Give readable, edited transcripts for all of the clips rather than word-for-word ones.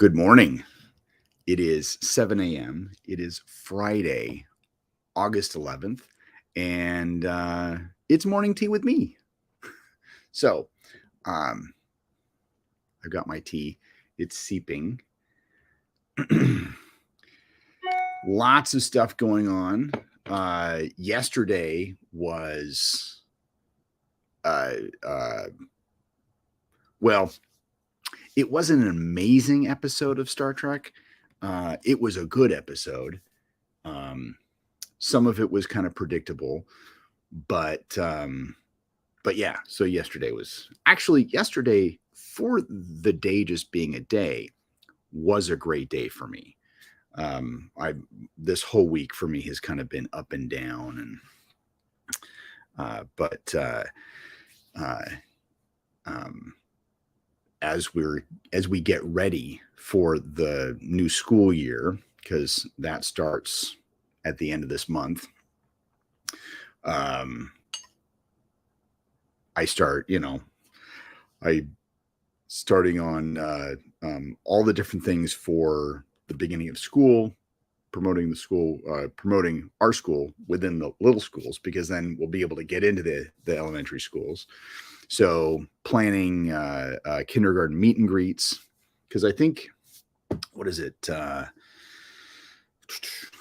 Good morning. It is 7 a.m. It is Friday, August 11th, and it's morning tea with me. So, um, I've got my tea. It's seeping. Lots of stuff going on. Yesterday was, well, it wasn't an amazing episode of Star Trek. It was a good episode. Some of it was kind of predictable, but yeah. So yesterday for the day just being a day was a great day for me. I This whole week for me has kind of been up and down, but as we get ready for the new school year, because that starts at the end of this month, I starting on all the different things for the beginning of school, promoting our school within the little schools, because then we'll be able to get into the elementary schools. So planning kindergarten meet and greets, because I think, what is it?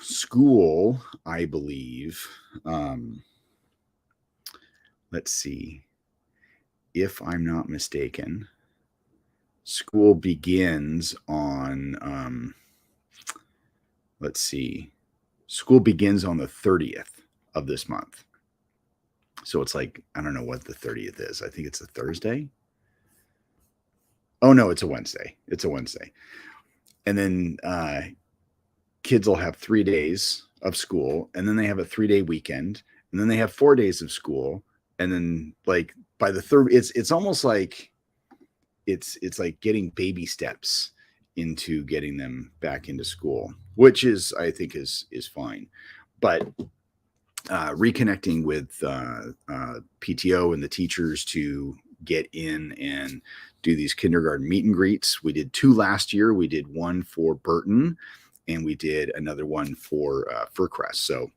School, I believe. Let's see. If I'm not mistaken, school begins on, school begins on the 30th of this month. So it's like, I don't know what the 30th is. I think it's a Thursday. Oh, no, it's a Wednesday. And then kids will have 3 days of school, and then they have a 3-day weekend, and then they have 4 days of school. And then like by the third, it's almost like it's like getting baby steps into getting them back into school, which I think is fine. But reconnecting with PTO and the teachers to get in and do these kindergarten meet and greets. We did 2 last year. We did one for Burton, and we did another one for Furcrest. So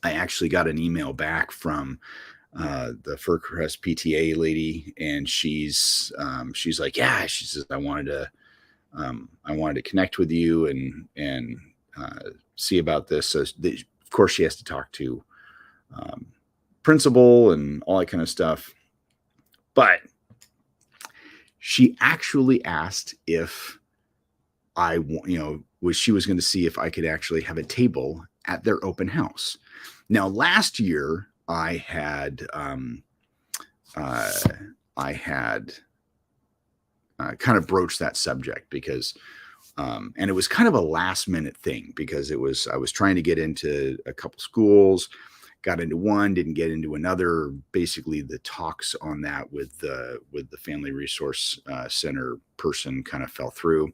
I actually got an email back from the Furcrest PTA lady, and she's like, yeah, she says, I wanted to connect with you and see about this. So of course she has to talk to principal and all that kind of stuff. But she actually asked if she was going to see if I could actually have a table at their open house. Now, last year I had kind of broached that subject because, and it was kind of a last minute thing, because I was trying to get into a couple schools, got into one, didn't get into another. Basically, the talks on that with the Family Resource Center person kind of fell through.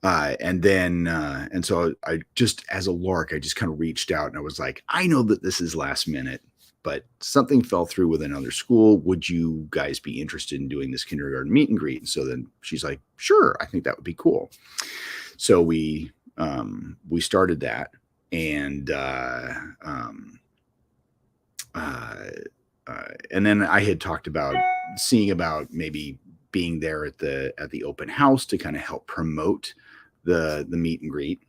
And so I just, as a lark, I just kind of reached out and I was like, I know that this is last minute, but something fell through with another school. Would you guys be interested in doing this kindergarten meet and greet? And so then she's like, sure, I think that would be cool. So we started that, and then I had talked about seeing about maybe being there at the open house to kind of help promote the meet and greet.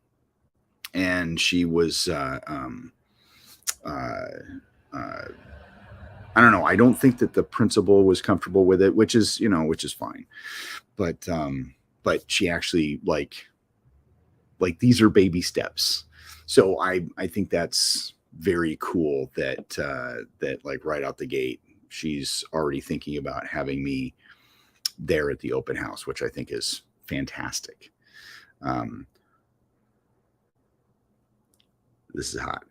And she was I don't know. I don't think that the principal was comfortable with it, which is fine. But she actually like these are baby steps. So I think that's very cool that like right out the gate, she's already thinking about having me there at the open house, which I think is fantastic. This is hot.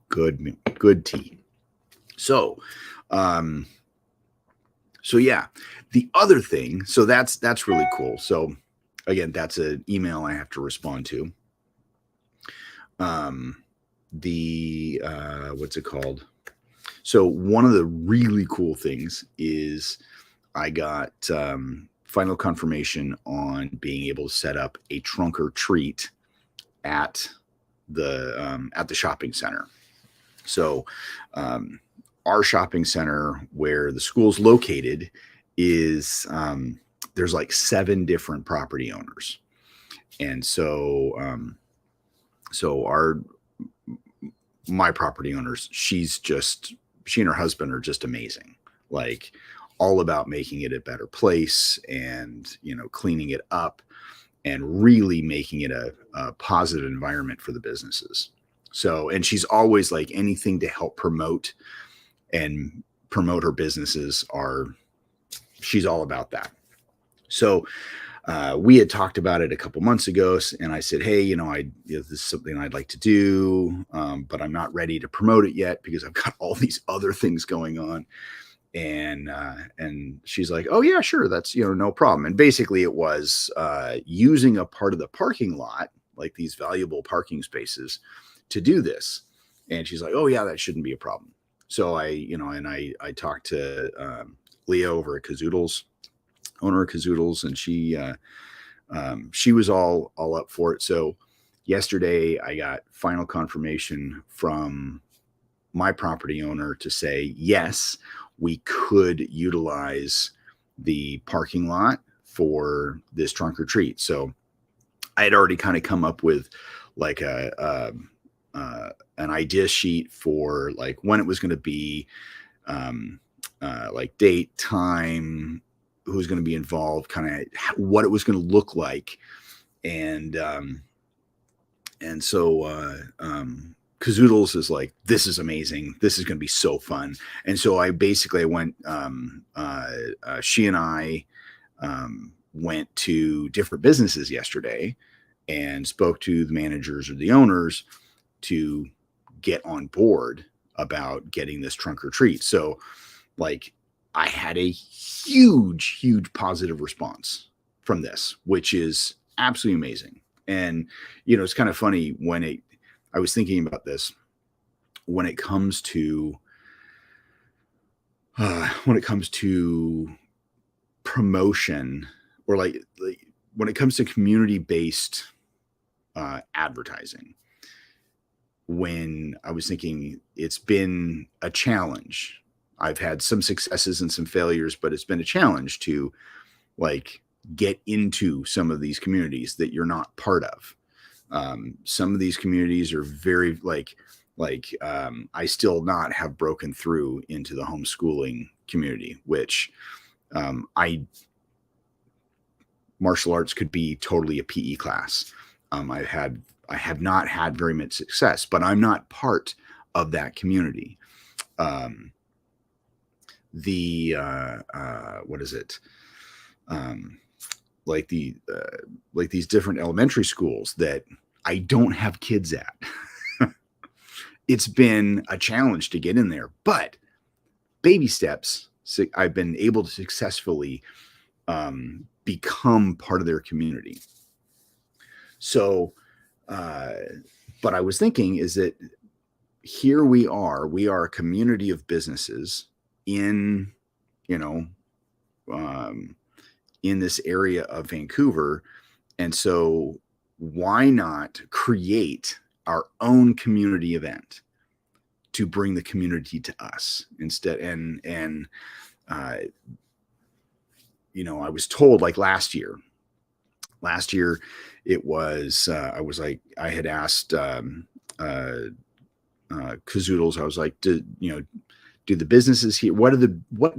Good tea. So yeah, the other thing, so that's really cool. So again, that's an email I have to respond to. What's it called? So one of the really cool things is I got final confirmation on being able to set up a trunk or treat at the shopping center. So our shopping center where the school's located is there's like 7 different property owners. And so our my property owners, she and her husband are just amazing. Like all about making it a better place and, cleaning it up and really making it a positive environment for the businesses. So, and she's always like anything to help promote her businesses she's all about that. So we had talked about it a couple months ago, and I said, hey, this is something I'd like to do, but I'm not ready to promote it yet because I've got all these other things going on. And she's like, oh yeah, sure. That's, no problem. And basically it was using a part of the parking lot, like these valuable parking spaces, to do this. And she's like, oh yeah, that shouldn't be a problem. So I talked to Leah over at Kazoodles, owner of Kazoodles, and she was all up for it. So yesterday I got final confirmation from my property owner to say, yes, we could utilize the parking lot for this trunk or treat. So I had already kind of come up with like an idea sheet for like when it was going to be, like date, time, who's going to be involved, kind of what it was going to look like. And so Kazoodles is like, this is amazing. This is going to be so fun. And so I went, she and I went to different businesses yesterday and spoke to the managers or the owners to get on board about getting this trunk or treat. So like I had a huge, huge positive response from this, which is absolutely amazing. And, it's kind of funny I was thinking about this when it comes to promotion, or like when it comes to community-based advertising. When I was thinking, it's been a challenge. I've had some successes and some failures, but it's been a challenge to like get into some of these communities that you're not part of. Some of these communities are very I still not have broken through into the homeschooling community, which martial arts could be totally a PE class. I have not had very much success, but I'm not part of that community. What is it? Like these different elementary schools that I don't have kids at. It's been a challenge to get in there, but baby steps, I've been able to successfully become part of their community. So, but I was thinking is that here we are a community of businesses in, in this area of Vancouver. And so why not create our own community event to bring the community to us instead? And I was told like last year it was, I had asked Kazoodles, I was like, do the businesses here, what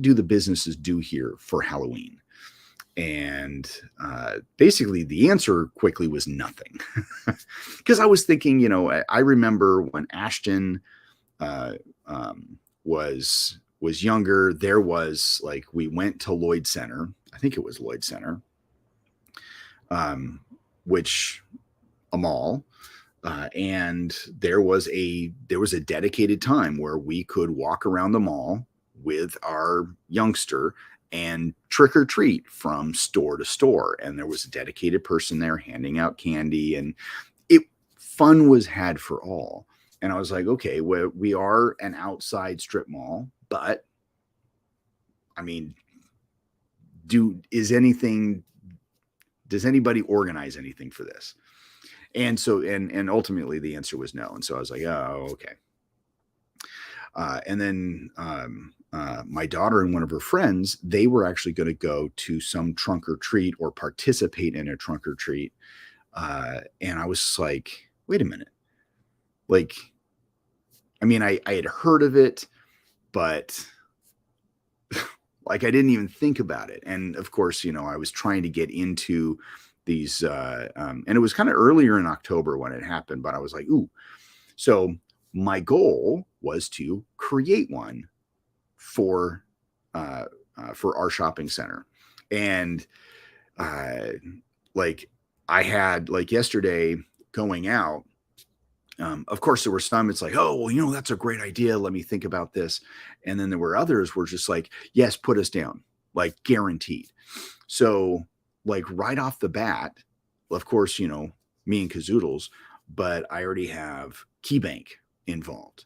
do the businesses do here for Halloween? And basically the answer quickly was nothing. Because I was thinking, I remember when Ashton was younger, there was like, we went to Lloyd Center. I think it was Lloyd Center, which a mall. And there was a dedicated time where we could walk around the mall with our youngster and trick or treat from store to store. And there was a dedicated person there handing out candy, and fun was had for all. And I was like, okay, we are an outside strip mall, but I mean, does anybody organize anything for this? And so, and ultimately the answer was no. And so I was like, oh, okay. And then my daughter and one of her friends, they were actually going to go to some trunk or treat or participate in a trunk or treat. And I was like, wait a minute. Like, I mean, I had heard of it, but like I didn't even think about it. And of course, I was trying to get into these, and it was kind of earlier in October when it happened, but I was like, ooh. So my goal was to create one for our shopping center. And like I had like yesterday going out, of course there were some, it's like, oh, well, that's a great idea, let me think about this. And then there were others were just like, yes, put us down, like guaranteed. So like right off the bat, of course, me and Kazoodles, but I already have KeyBank involved.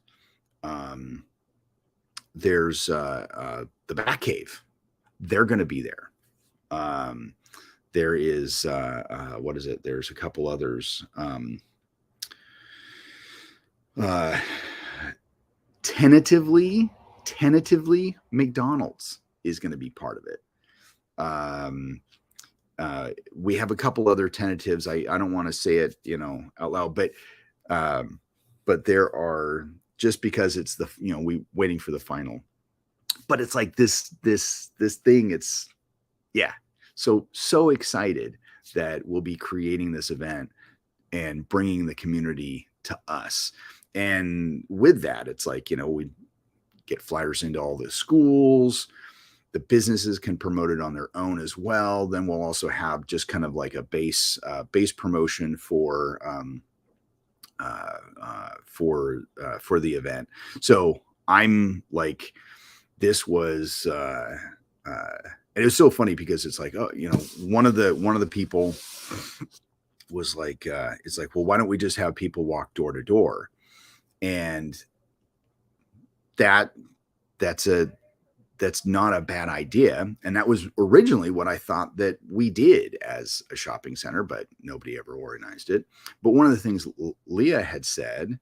There's the Batcave. They're going to be there. There is, what is it? There's a couple others. Tentatively, McDonald's is going to be part of it. We have a couple other tentatives. I don't want to say it, out loud, but there are, just because it's we waiting for the final, but it's like this thing. It's so excited that we'll be creating this event and bringing the community to us. And with that, it's like, we get flyers into all the schools. The businesses can promote it on their own as well. Then we'll also have just kind of like a base promotion for the event. So I'm like, this was, it was so funny because it's like, oh, one of the people was like, it's like, well, why don't we just have people walk door to door? And that's not a bad idea. And that was originally what I thought that we did as a shopping center, but nobody ever organized it. But one of the things Leah had said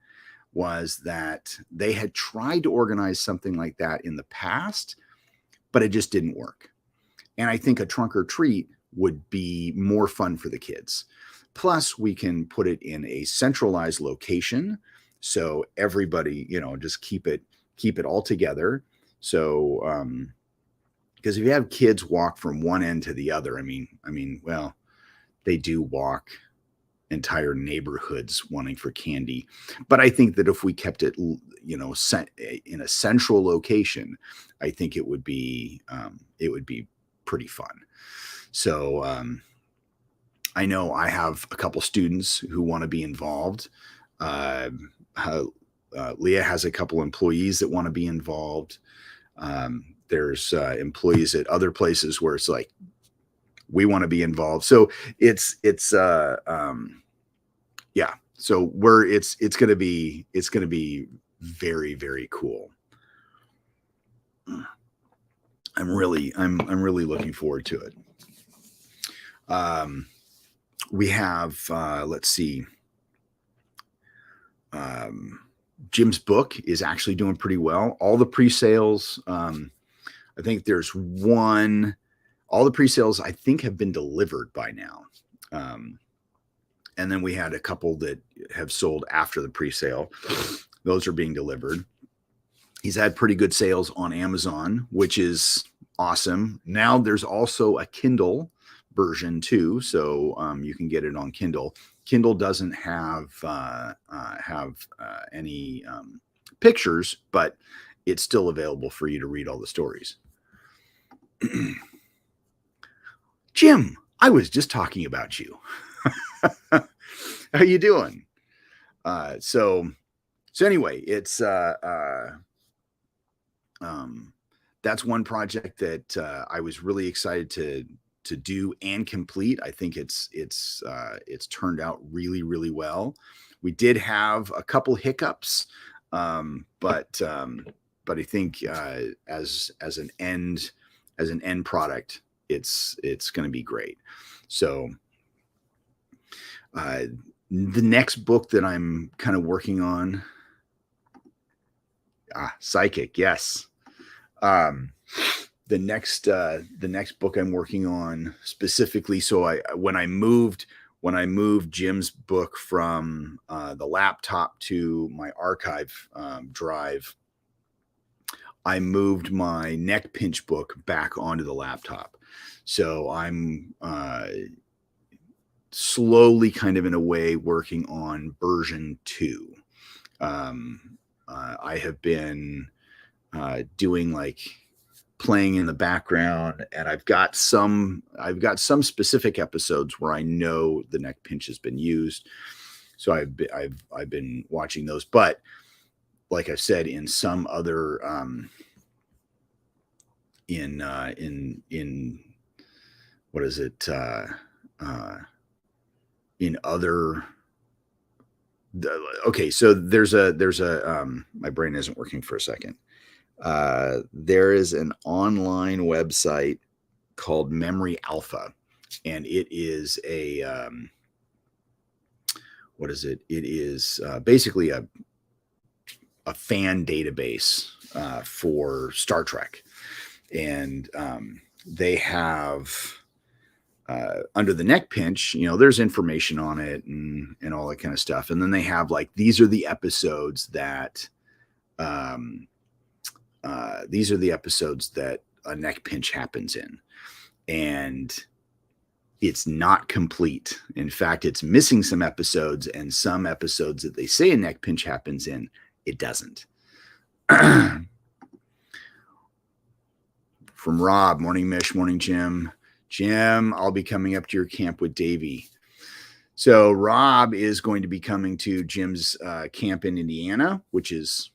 was that they had tried to organize something like that in the past, but it just didn't work. And I think a trunk or treat would be more fun for the kids. Plus, we can put it in a centralized location, so everybody, just keep it all together. So, because if you have kids walk from one end to the other, I mean, well, they do walk entire neighborhoods wanting for candy. But I think that if we kept it, in a central location, I think it would be pretty fun. So, I know I have a couple students who want to be involved. Leah has a couple employees that want to be involved. There's employees at other places where it's like, we want to be involved. So it's yeah. So it's going to be very, very cool. I'm really looking forward to it. We have, let's see. Jim's book is actually doing pretty well. All the pre-sales, I think there's one, all the pre-sales I think have been delivered by now. And then we had a couple that have sold after the pre-sale. Those are being delivered. He's had pretty good sales on Amazon, which is awesome. Now there's also a Kindle version too, so you can get it on Kindle. Kindle doesn't have any pictures, but it's still available for you to read all the stories. Jim, I was just talking about you. How you doing? So anyway, it's that's one project that I was really excited do and complete. I think it's turned out really, really well. We did have a couple hiccups, but I think as an end product, it's going to be great. So the next book that I'm kind of working on, Psychic, yes. The next book I'm working on specifically. So when I moved Jim's book from the laptop to my archive drive, I moved my neck pinch book back onto the laptop. So I'm slowly, kind of in a way, working on version 2. I have been doing like playing in the background, and I've got some specific episodes where I know the neck pinch has been used. So I've been watching those, but like I said, in some other in what is it in other okay, so there's a my brain isn't working for a second. There is an online website called Memory Alpha, and it is a what is it? It is basically a fan database for Star Trek, and they have under the neck pinch, there's information on it and all that kind of stuff, and then they have like, these are the episodes that a neck pinch happens in, and it's not complete. In fact, it's missing some episodes, and some episodes that they say a neck pinch happens in, it doesn't. From Rob, morning Mish, morning Jim. Jim, I'll be coming up to your camp with Davey. So Rob is going to be coming to Jim's camp in Indiana, which is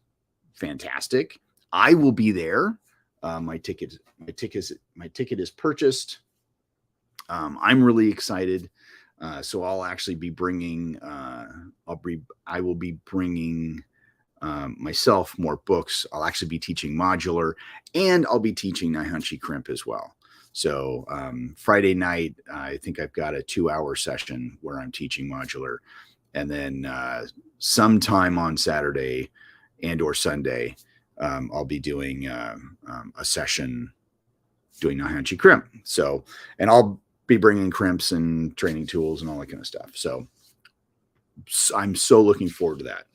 fantastic. I will be there. My ticket is purchased. I'm really excited. So I'll actually be bringing. I will be bringing myself more books. I'll actually be teaching modular, and I'll be teaching Naihanchi Crimp as well. So Friday night, I think I've got a 2-hour session where I'm teaching modular, and then sometime on Saturday and or Sunday, I'll be doing a session doing Naihanchi Crimp. So, and I'll be bringing crimps and training tools and all that kind of stuff. So I'm so looking forward to that.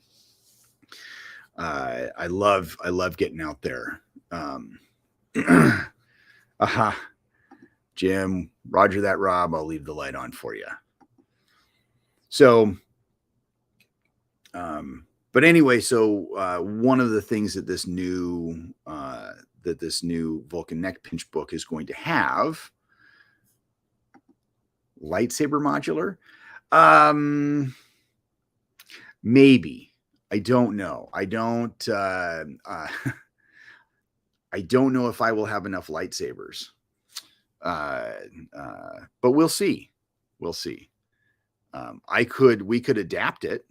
I love getting out there. Jim, roger that, Rob. I'll leave the light on for you. So, but anyway, so one of the things that this new Vulcan neck pinch book is going to have, lightsaber modular, maybe. I don't know. I don't know if I will have enough lightsabers. But we'll see. We'll see. We could adapt it.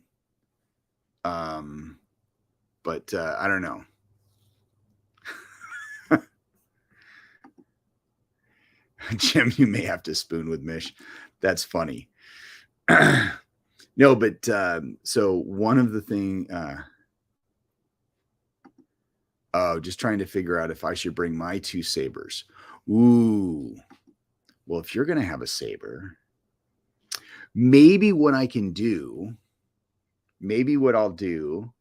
But I don't know. Jim, you may have to spoon with Mish. That's funny. No, but so one of the thing, just trying to figure out if I should bring my 2 sabers. Ooh, well, if you're going to have a saber, maybe what I'll do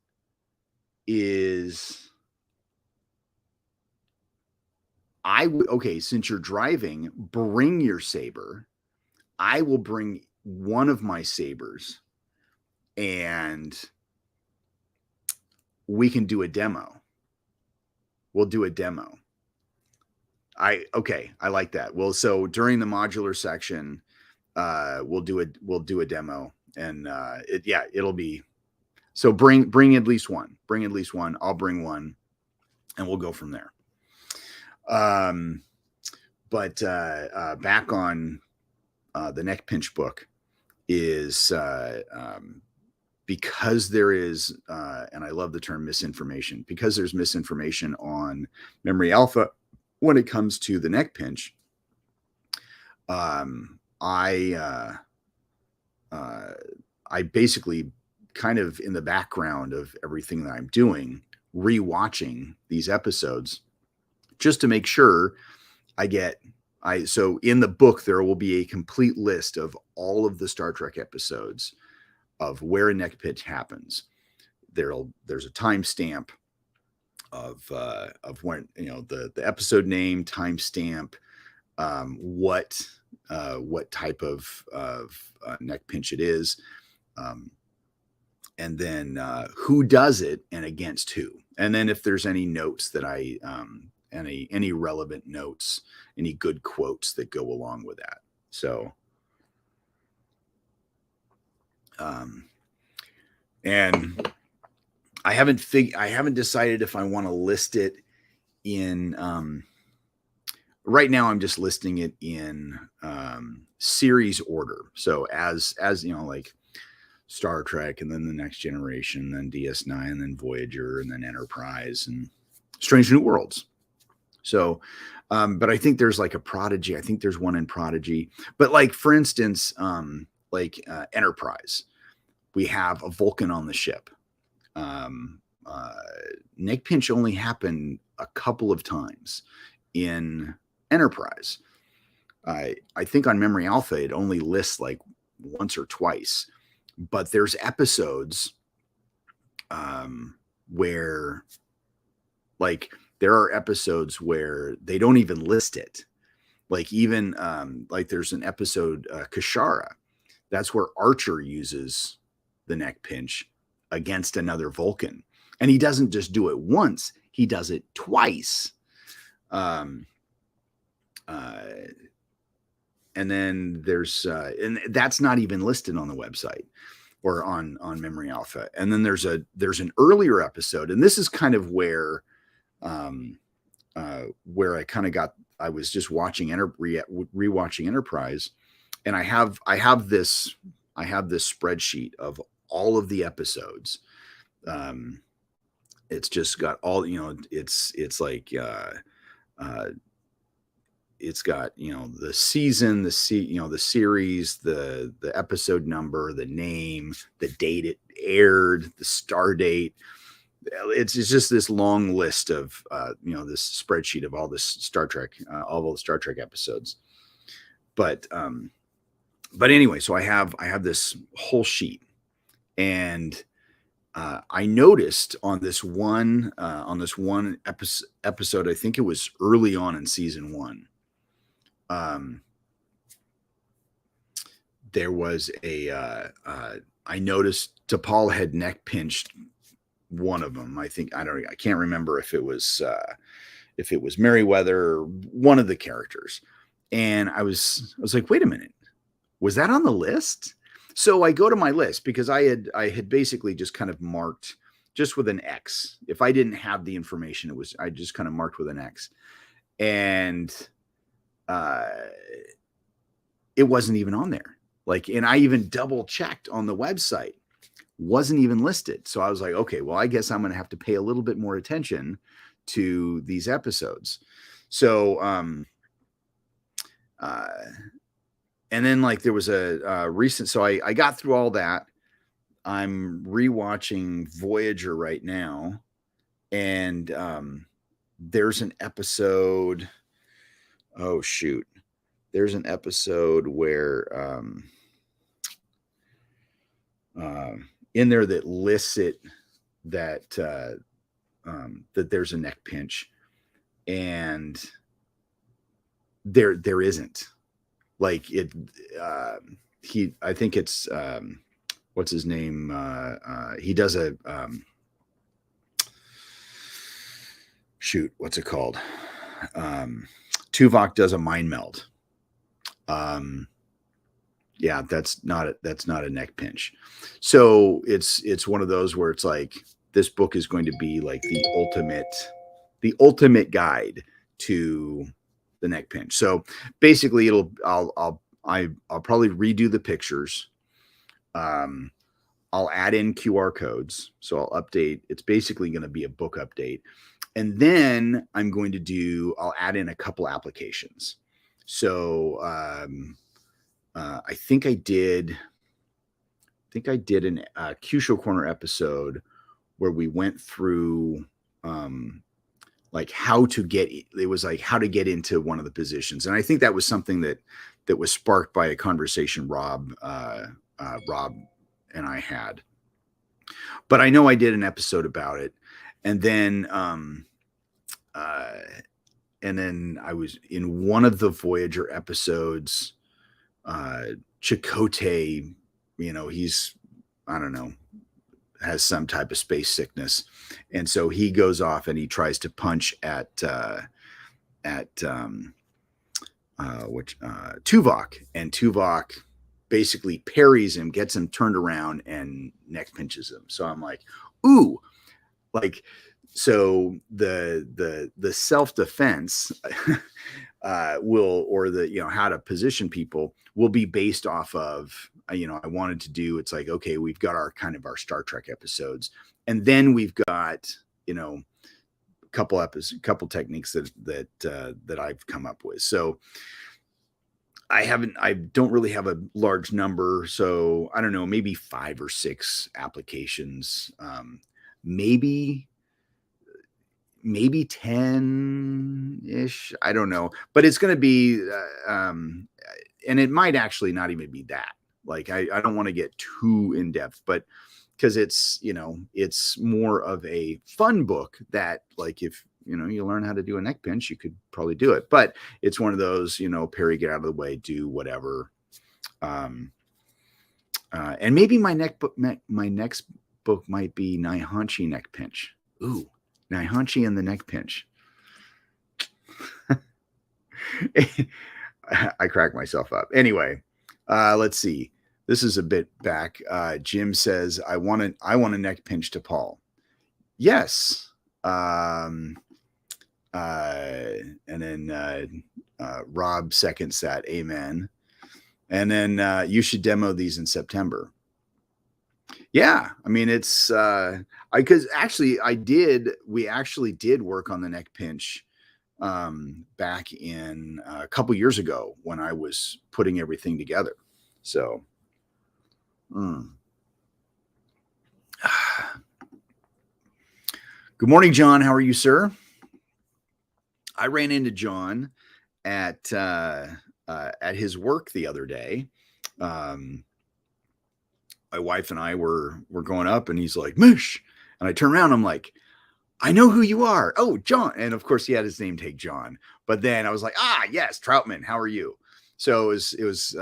is since you're driving, bring your saber. I will bring one of my sabers, and we can do a demo. We'll do a demo. I like that. Well, so during the modular section, we'll do a demo, and it'll be, so bring at least one. I'll bring one, and we'll go from there. back on the Neck Pinch book is because there is, and I love the term misinformation, because there's misinformation on Memory Alpha when it comes to the neck pinch. I basically kind of in the background of everything that I'm doing, rewatching these episodes just to make sure so in the book, there will be a complete list of all of the Star Trek episodes of where a neck pinch happens. There's a timestamp of when, the episode name, timestamp, what type of neck pinch it is, and then who does it and against who, and then if there's any notes that any relevant notes, any good quotes that go along with that. So and I haven't decided if I want to list it in right now. I'm just listing it in series order. So as like Star Trek, and then the Next Generation, then DS9, and then Voyager, and then Enterprise, and Strange New Worlds. So, but I think there's like a Prodigy. I think there's one in Prodigy. But like, for instance, Enterprise, we have a Vulcan on the ship. Neck pinch only happened a couple of times in Enterprise. I think on Memory Alpha, it only lists like once or twice. But there's episodes where, like, there are episodes where they don't even list it. Like, even like there's an episode, Kashara. That's where Archer uses the neck pinch against another Vulcan. And he doesn't just do it once, he does it twice. And then there's and that's not even listed on the website or on Memory Alpha. And then there's an earlier episode, and this is kind of where I was just watching rewatching Enterprise, and I have this spreadsheet of all of the episodes. It's just got all, it's like it's got, the season, the series, the episode number, the name, the date it aired, the star date. It's just this long list of, this spreadsheet of all this Star Trek, all the Star Trek episodes. But anyway, so I have this whole sheet, and I noticed on this one episode, I think it was early on in season 1. There was I noticed T'Pol had neck pinched one of them. I can't remember if it was Merryweather or one of the characters. And I was like, wait a minute, was that on the list? So I go to my list, because I had basically just kind of marked just with an X. If I didn't have the information, I just kind of marked with an X. And it wasn't even on there. Like, and I even double checked on the website, wasn't even listed. So I was like, okay, well, I guess I'm going to have to pay a little bit more attention to these episodes. So, and then like there was a recent, so I got through all that. I'm rewatching Voyager right now, and there's an episode. Oh shoot. There's an episode where in there that lists it that that there's a neck pinch, and there isn't. Like it I think it's what's his name? He does a shoot, what's it called? Tuvok does a mind meld. Yeah, that's not a neck pinch. So it's one of those where it's like, this book is going to be like the ultimate guide to the neck pinch. So basically I'll probably redo the pictures. I'll add in QR codes. So I'll update. It's basically going to be a book update. And then I'll add in a couple applications. So I think I did an Q-Show Corner episode where we went through like how to get into one of the positions. And I think that was something that was sparked by a conversation Rob and I had. But I know I did an episode about it. And then I was in one of the Voyager episodes, Chakotay, he's, I don't know, has some type of space sickness. And so he goes off and he tries to punch at Tuvok, and Tuvok basically parries him, gets him turned around, and neck pinches him. So I'm like, ooh, like, so the self-defense how to position people will be based off of, I wanted to do, it's like, okay, we've got our Star Trek episodes, and then we've got, a couple techniques that I've come up with. So I don't really have a large number. So I don't know, maybe 5 or 6 applications, maybe 10-ish. I don't know, but it's going to be, and it might actually not even be that. Like, I don't want to get too in depth, but because it's, it's more of a fun book that, like, if, you learn how to do a neck pinch, you could probably do it. But it's one of those, Perry, get out of the way, do whatever. And maybe my next book might be Naihanchi neck pinch. Ooh, Naihanchi and the neck pinch. I crack myself up. Anyway, let's see. This is a bit back. Jim says, I want a neck pinch to Paul. Yes. And then Rob seconds that. Amen. And then you should demo these in September. Yeah, I mean, it's because actually we actually did work on the neck pinch back in a couple years ago when I was putting everything together. So good morning, John. How are you, sir? I ran into John at his work the other day. My wife and I were going up, and he's like, Mish. And I turn around, I'm like, I know who you are. Oh, John. And of course he had his name tag John, but then I was like, yes, Troutman, how are you? So it was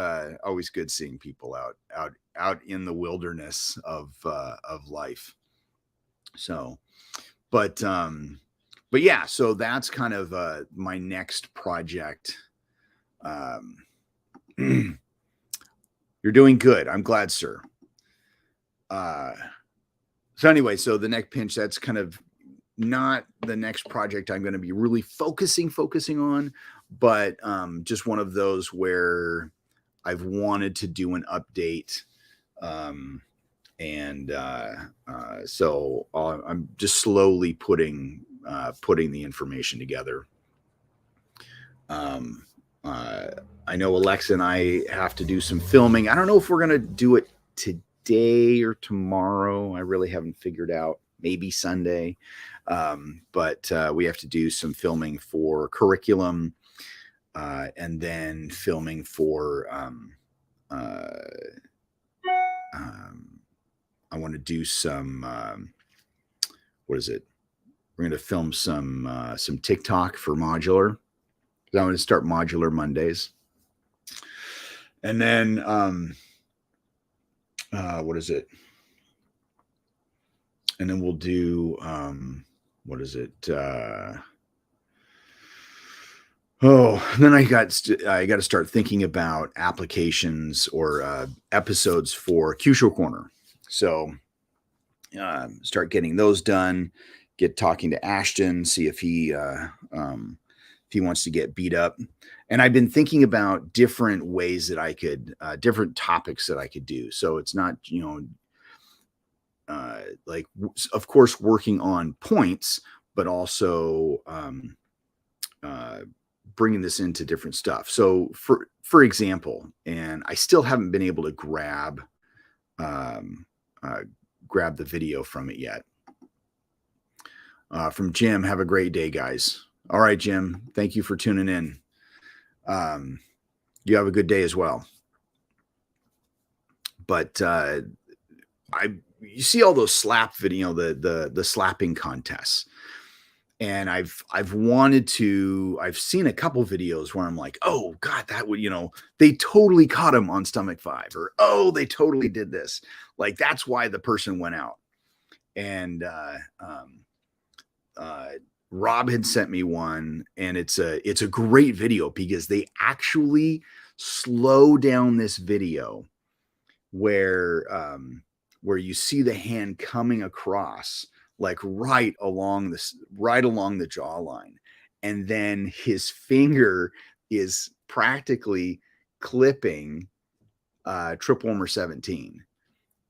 always good seeing people out in the wilderness of life. So, but yeah, so that's kind of my next project. You're doing good. I'm glad, sir. So anyway, so the neck pinch, that's kind of not the next project I'm going to be really focusing on, but just one of those where I've wanted to do an update. So I'm just slowly putting the information together. I know Alexa and I have to do some filming. I don't know if we're going to do it today or tomorrow. I really haven't figured out. Maybe Sunday. But we have to do some filming for curriculum, and then filming for I want to do some what is it? We're going to film some TikTok for modular. I want to start modular Mondays. And then what is it? And then we'll do what is it? Then I got to start thinking about applications or episodes for Q-Show Corner. So start getting those done. Get talking to Ashton, see if he he wants to get beat up. And I've been thinking about different ways that I could, different topics that I could do. So it's not, like, of course, working on points, but also bringing this into different stuff. So for example, and I still haven't been able to grab the video from it yet. From Jim, have a great day, guys. All right, Jim, thank you for tuning in. You have a good day as well. But you see all those slap video, the slapping contests. And I've seen a couple videos where I'm like, oh God, that would, they totally caught him on stomach 5, or, oh, they totally did this. Like, that's why the person went out. And Rob had sent me one, and it's a great video because they actually slow down this video where you see the hand coming across, like right along the jawline, and then his finger is practically clipping Trip Warmer 17,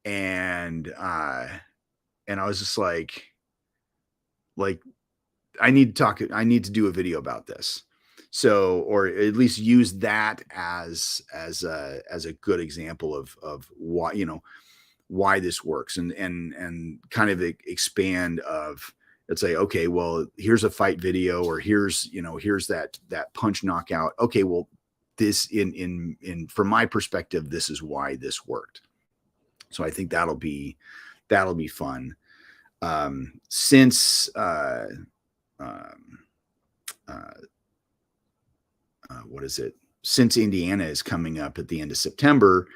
and I was just like I need to do a video about this. So, or at least use that as a good example of why this works, and kind of expand of, let's say, okay, well, here's a fight video, or here's that punch knockout. Okay, well, this in from my perspective, this is why this worked. So I think that'll be fun. Since what is it? Since Indiana is coming up at the end of September,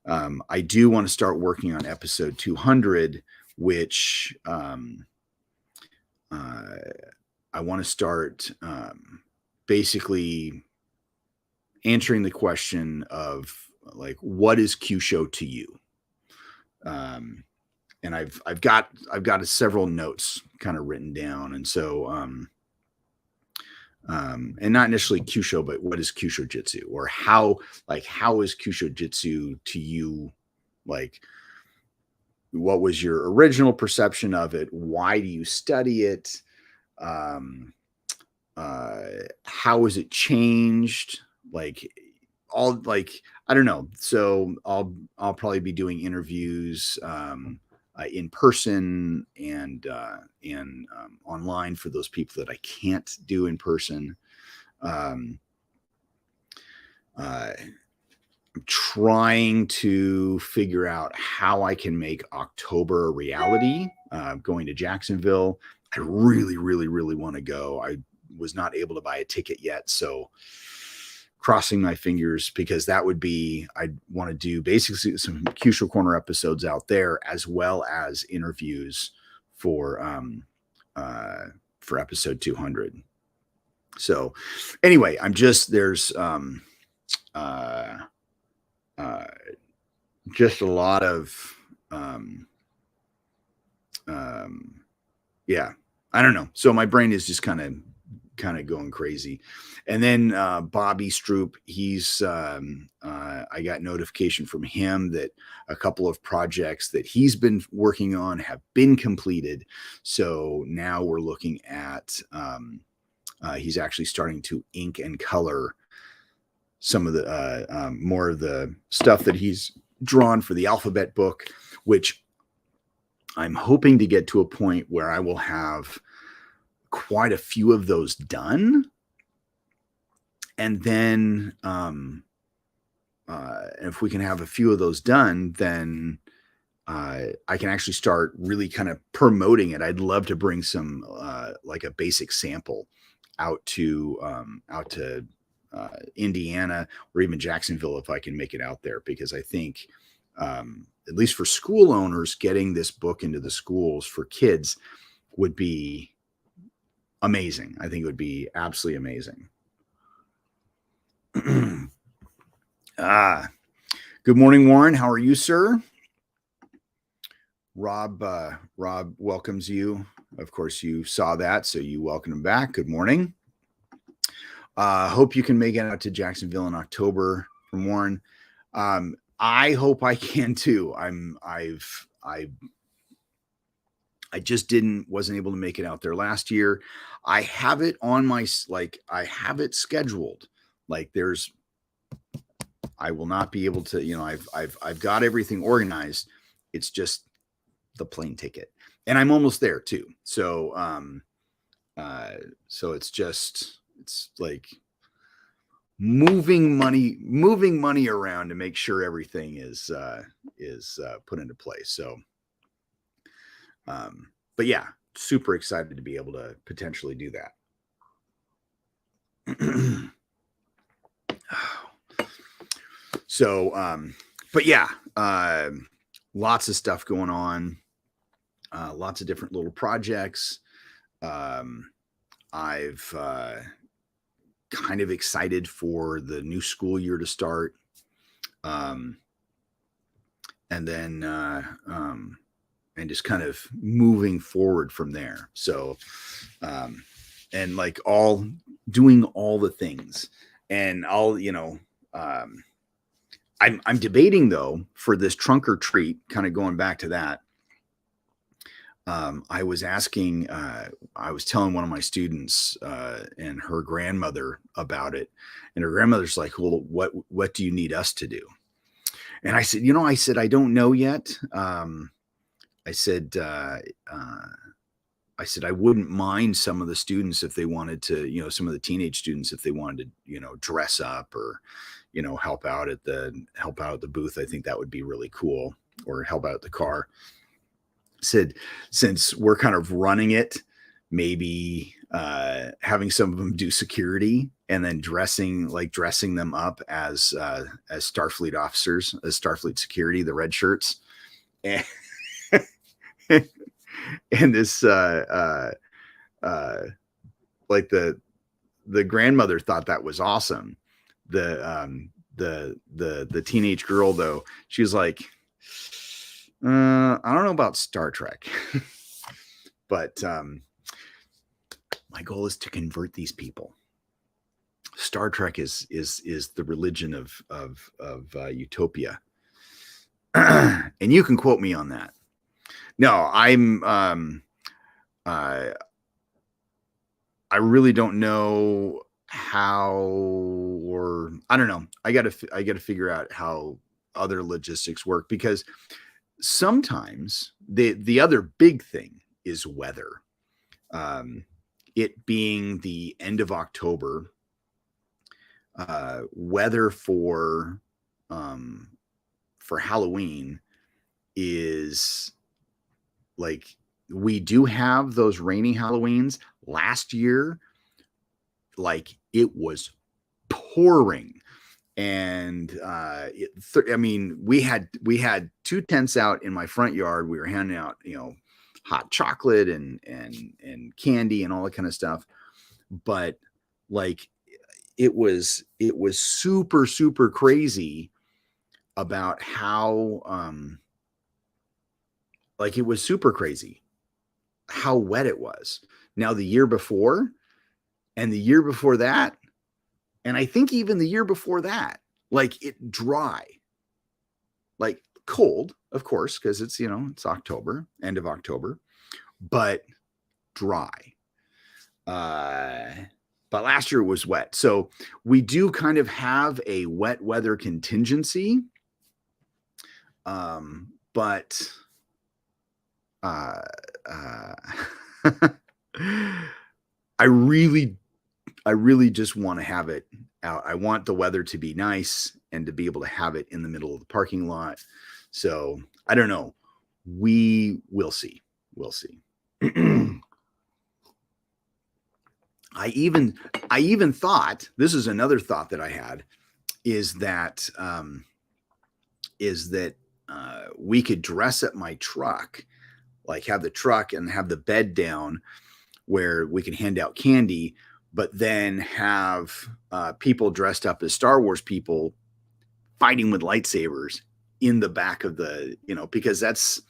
I do want to start working on episode 200, which I want to start basically answering the question of, like, what is Kyusho to you? And I've got several notes kind of written down, and so and not initially Kyusho, but what is Kyusho Jitsu, or how is Kyusho Jitsu to you? Like, what was your original perception of it? Why do you study it? How has it changed? Like, I don't know. So I'll probably be doing interviews in person and online for those people that I can't do in person. I'm trying to figure out how I can make October a reality. Going to Jacksonville, I really, really, really want to go. I was not able to buy a ticket yet, so crossing my fingers, because that would be, I'd want to do basically some Kyusho Corner episodes out there, as well as interviews for episode 200. So anyway, there's just a lot of yeah, I don't know. So my brain is just kind of going crazy. And then Bobby Stroop, he's I got notification from him that a couple of projects that he's been working on have been completed. So now we're looking at he's actually starting to ink and color some of the more of the stuff that he's drawn for the alphabet book, which I'm hoping to get to a point where I will have quite a few of those done. And then if we can have a few of those done, then I can actually start really kind of promoting it. I'd love to bring some like a basic sample out to Indiana, or even Jacksonville, if I can make it out there, because I think at least for school owners, getting this book into the schools for kids would be amazing. I think it would be absolutely amazing. Good morning, Warren. How are you, sir? Rob welcomes you. Of course, you saw that, so you welcome him back. Good morning. Hope you can make it out to Jacksonville in October from Warren. I hope I can too. I just wasn't able to make it out there last year. I have it on my, I have it scheduled. Like I will not be able to, I've got everything organized. It's just the plane ticket, and I'm almost there too. So, so it's like moving money around to make sure everything is put into place. So, but yeah, super excited to be able to potentially do that. So, but yeah, lots of stuff going on, lots of different little projects. I've kind of excited for the new school year to start. And then, and just kind of moving forward from there. So, and like doing all the things, and I'm debating though for this trunk or treat, kind of going back to that. I was telling one of my students and her grandmother about it, and her grandmother's like, "Well, what do you need us to do?" And I said, I don't know yet. I said, I wouldn't mind some of the students if they wanted to, some of the teenage students, if they wanted to, dress up or, help out at the booth. I think that would be really cool, or help out at the car. Said, since we're kind of running it, maybe having some of them do security, and then dressing them up as Starfleet officers, as Starfleet security, the red shirts. And and this like the grandmother thought that was awesome. The teenage girl though, she was like, I don't know about Star Trek. But my goal is to convert these people. Star Trek is the religion of utopia. And you can quote me on that. No, I really don't know how, or I don't know. I got to figure out how other logistics work, because sometimes the other big thing is weather. It being the end of October, weather for Halloween is like, we do have those rainy Halloweens. Last year, like, it was pouring, and we had 2 tents out in my front yard. We were handing out, hot chocolate and candy and all that kind of stuff. But like, it was super, super crazy about how, like, it was super crazy how wet it was. Now, the year before, and the year before that, and I think even the year before that, like, it dry, like cold, of course, because it's, it's October, end of October, but dry. But last year it was wet. So we do kind of have a wet weather contingency. But I really just want to have it out. I want the weather to be nice and to be able to have it in the middle of the parking lot. So I don't know. We will see. We'll see. I even thought, this is another thought that I had, is that we could dress up my truck, like have the truck and have the bed down where we can hand out candy, but then have people dressed up as Star Wars people fighting with lightsabers in the back of the, because that's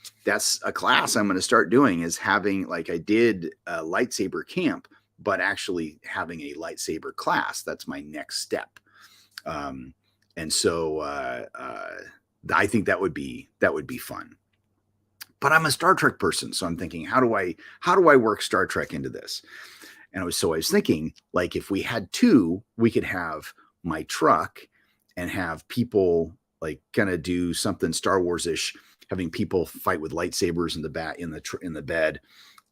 a class I'm going to start doing, is having, like, I did a lightsaber camp but actually having a lightsaber class, that's my next step. And so I think that would be fun. But I'm a Star Trek person, so I'm thinking, how do I work Star Trek into this? And I was thinking, like, if we had two, we could have my truck and have people like kind of do something Star Wars-ish, having people fight with lightsabers in the bed,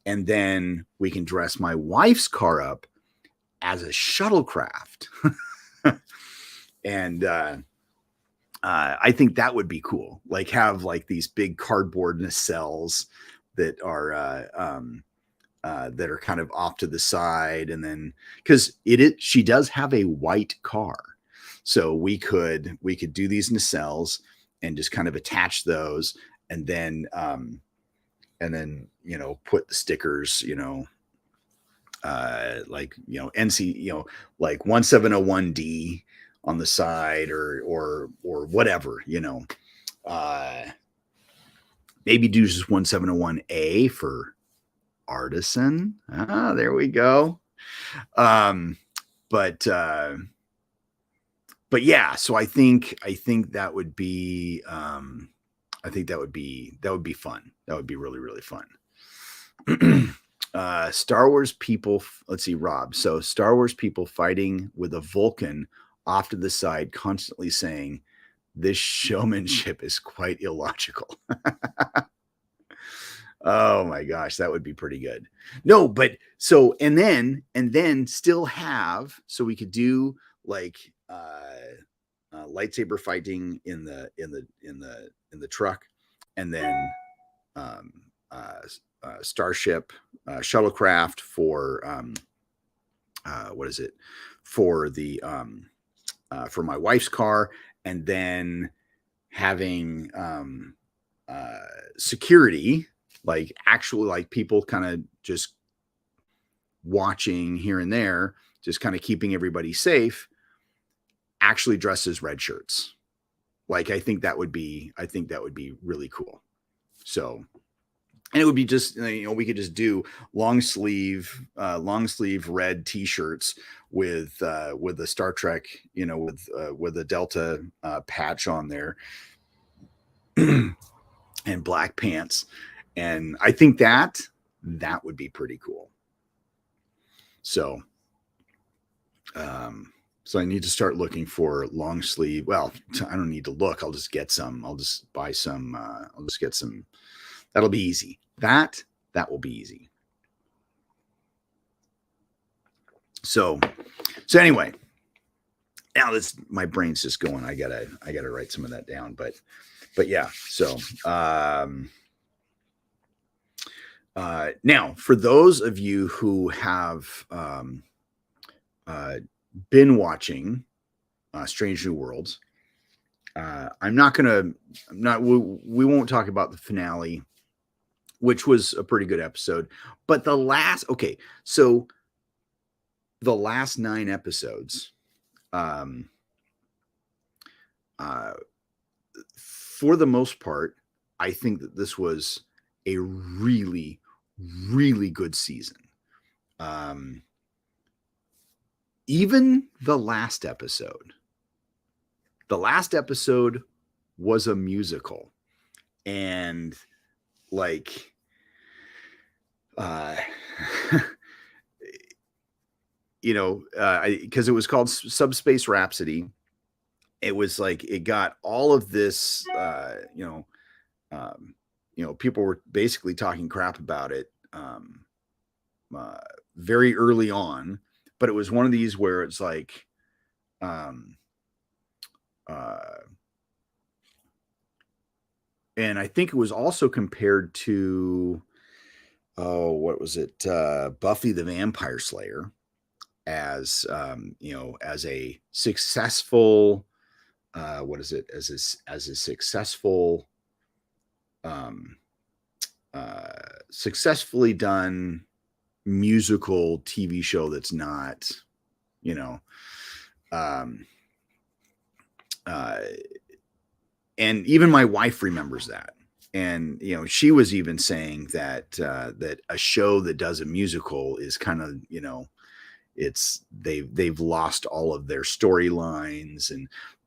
and then we can dress my wife's car up as a shuttlecraft. And I think that would be cool. Like, have like these big cardboard nacelles that are kind of off to the side, and then because she does have a white car, so we could do these nacelles and just kind of attach those, and then put the stickers, like NC, like 1701D on the side, or whatever, maybe do just 1701A for artisan. There we go. But yeah, so I think that would be fun. That would be really, really fun. Star Wars people, let's see, Rob. So Star Wars people fighting with a Vulcan off to the side, constantly saying, "This showmanship is quite illogical." Oh my gosh, that would be pretty good. No, but so and then still have, so we could do like lightsaber fighting in the truck, and then starship shuttlecraft for what is it, for the for my wife's car, and then having security, like actually like people kind of just watching here and there, just kind of keeping everybody safe, actually dressed as red shirts. Like, I think that would be really cool. So, and it would be just, we could just do long sleeve red t-shirts with the Star Trek, with a Delta patch on there, and black pants. And I think that would be pretty cool. So, so I need to start looking for long sleeve. Well, I don't need to look. I'll just get some. I'll just buy some. I'll just get some. That'll be easy. That will be easy. So anyway, now my brain's just going. I gotta write some of that down. But yeah. So now, for those of you who have been watching Strange New Worlds, we won't talk about the finale, which was a pretty good episode, but the last 9 episodes, for the most part, I think that this was a really, really good season. Even the last episode was a musical, and like, because it was called Subspace Rhapsody. It was like, it got all of this, people were basically talking crap about it very early on, but it was one of these where it's like, and I think it was also compared to, what was it? Buffy the Vampire Slayer, as as a successful, as a successful, successfully done musical TV show that's not, and even my wife remembers that. And, she was even saying that, that a show that does a musical is kind of, they've lost all of their storylines,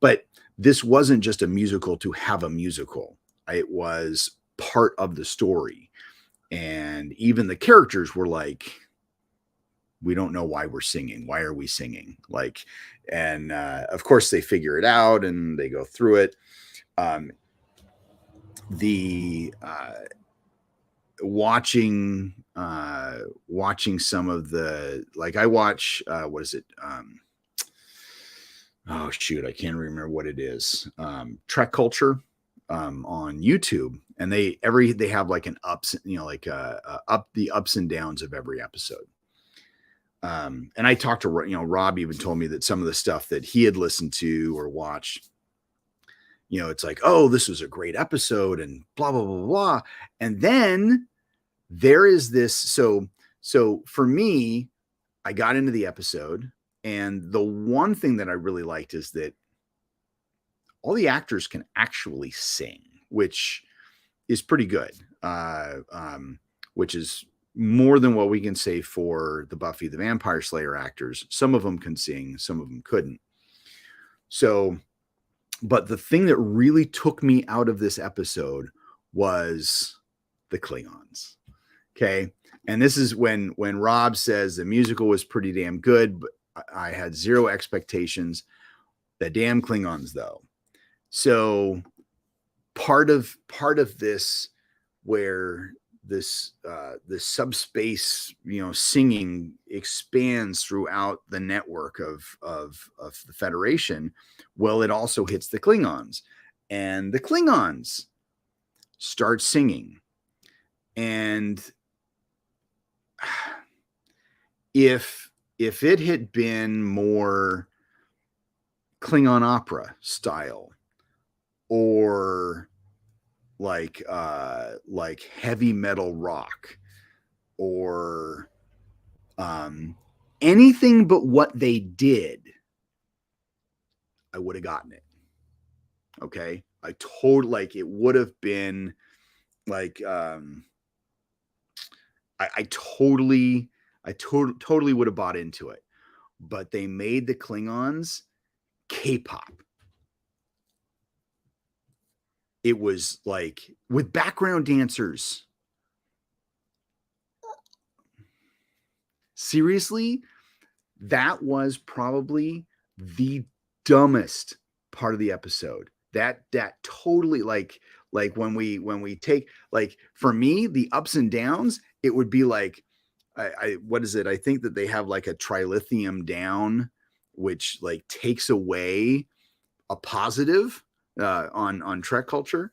but this wasn't just a musical to have a musical. It was part of the story, and even the characters were like, we don't know why we're singing. Why are we singing? Like, and of course they figure it out and they go through it. The watching some of the, like, I watch what is it? Oh shoot, I can't remember what it is. Trek Culture on YouTube, and they have like an ups, like up the ups and downs of every episode. And I talked to, Rob even told me that some of the stuff that he had listened to or watched, it's like, oh, this was a great episode and blah, blah, blah, blah. And then there is this. So for me, I got into the episode, and the one thing that I really liked is that all the actors can actually sing, which is pretty good. Which is more than what we can say for the Buffy the Vampire Slayer actors. Some of them can sing, some of them couldn't. So, but the thing that really took me out of this episode was the Klingons. Okay. And this is when Rob says the musical was pretty damn good, but I had zero expectations. The damn Klingons, though. So part of this, where this subspace, singing expands throughout the network of the Federation. Well, it also hits the Klingons, and the Klingons start singing. And if it had been more Klingon opera style, or like heavy metal rock, or anything but what they did, I would have gotten it. Okay. It would have been like, I totally would have bought into it, but they made the Klingons K-pop. It was like with background dancers. Seriously, that was probably the dumbest part of the episode. That totally, like when we take, like, for me, the ups and downs, it would be like, what is it? I think that they have like a trilithium down, which like takes away a positive on Trek Culture.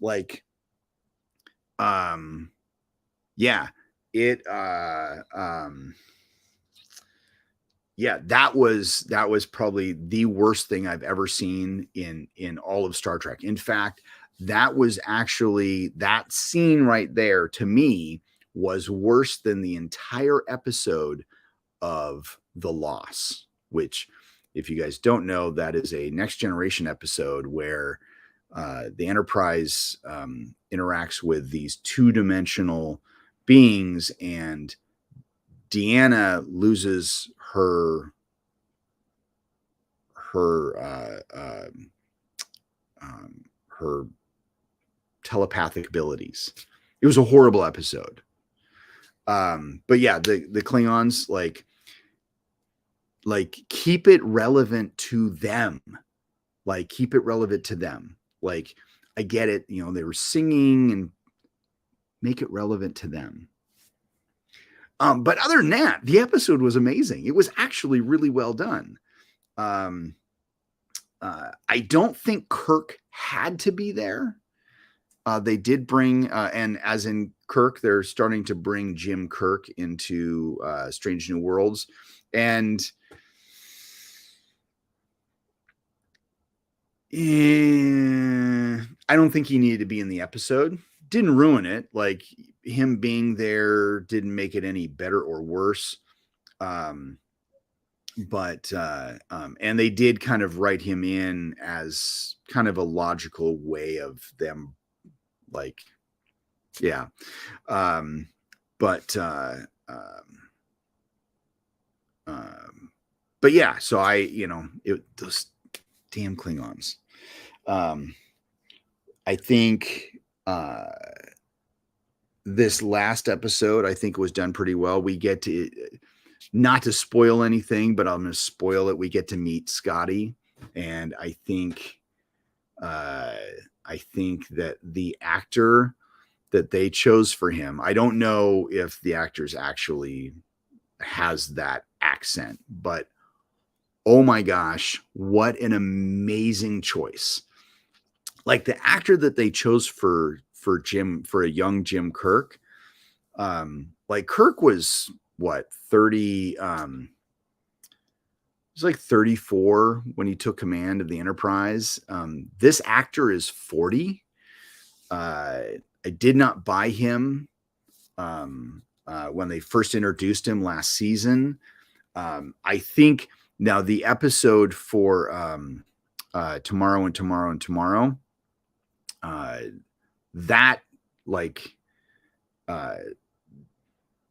Like, yeah, it yeah, that was probably the worst thing I've ever seen in all of Star Trek. In fact, that was actually, that scene right there, to me, was worse than the entire episode of The Loss, which, if you guys don't know, that is a Next Generation episode where the Enterprise interacts with these two-dimensional beings, and Deanna loses her telepathic abilities. It was a horrible episode. But yeah, the Klingons, like keep it relevant to them. Like, keep it relevant to them. Like, I get it, they were singing, and make it relevant to them. But other than that, the episode was amazing. It was actually really well done. I don't think Kirk had to be there. They did bring, and as in Kirk, they're starting to bring Jim Kirk into Strange New Worlds. And I don't think he needed to be in the episode. Didn't ruin it. Like, him being there didn't make it any better or worse. And they did kind of write him in as kind of a logical way of them, like, yeah. But yeah, so those damn Klingons. I think this last episode, I think, was done pretty well. We get to, not to spoil anything, but I'm going to spoil it. We get to meet Scotty, and I think that the actor that they chose for him, I don't know if the actor's actually has that accent, but oh my gosh, what an amazing choice. Like the actor that they chose for a young Jim Kirk, like Kirk was what, 30, he was like 34 when he took command of the Enterprise. This actor is 40. I did not buy him when they first introduced him last season. I think now the episode for Tomorrow and Tomorrow and Tomorrow, that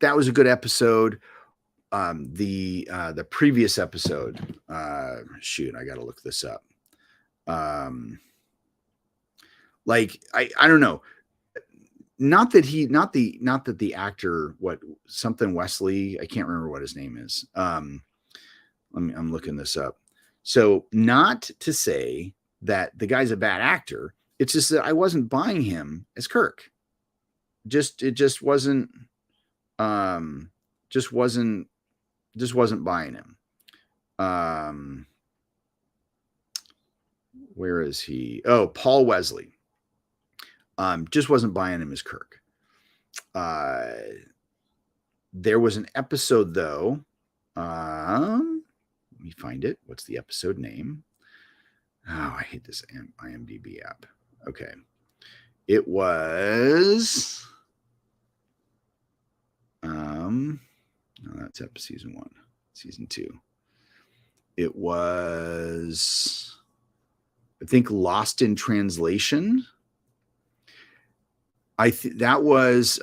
was a good episode. The previous episode, shoot, I got to look this up. I don't know. Not that the actor, something Wesley, I can't remember what his name is. I'm looking this up. So not to say that the guy's a bad actor. It's just that I wasn't buying him as Kirk. It just wasn't buying him. Where is he? Oh, Paul Wesley. Just wasn't buying him as Kirk. There was an episode though. Let me find it. What's the episode name? Oh, I hate this IMDb app. Okay. It was no, that's up season 1. Season 2. It was, I think, Lost in Translation. That was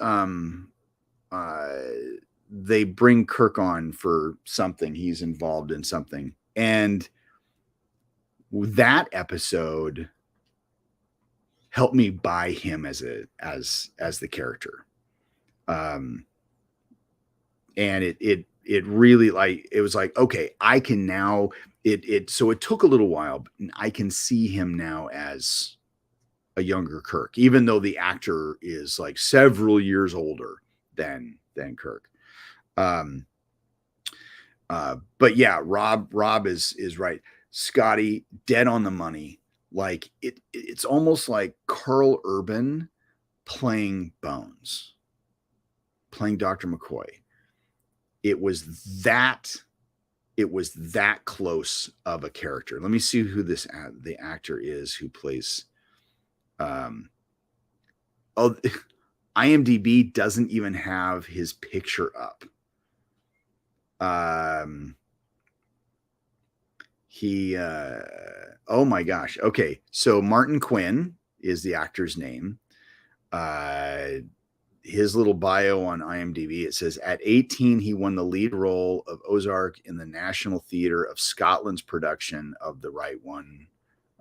they bring Kirk on for something. He's involved in something, and that episode helped me buy him as the character. And it really, like, it was like, okay, I can now so it took a little while, but I can see him now as a younger Kirk, even though the actor is like several years older than Kirk. But yeah, Rob is right. Scotty, dead on the money. Like it's almost like Carl Urban playing Bones, playing Dr. McCoy. It was that close of a character. Let me see who the actor is who plays. IMDb doesn't even have his picture up. Oh my gosh. Okay. So Martin Quinn is the actor's name. His little bio on IMDb, it says at 18, he won the lead role of Ozark in the National Theatre of Scotland's production of The Right One.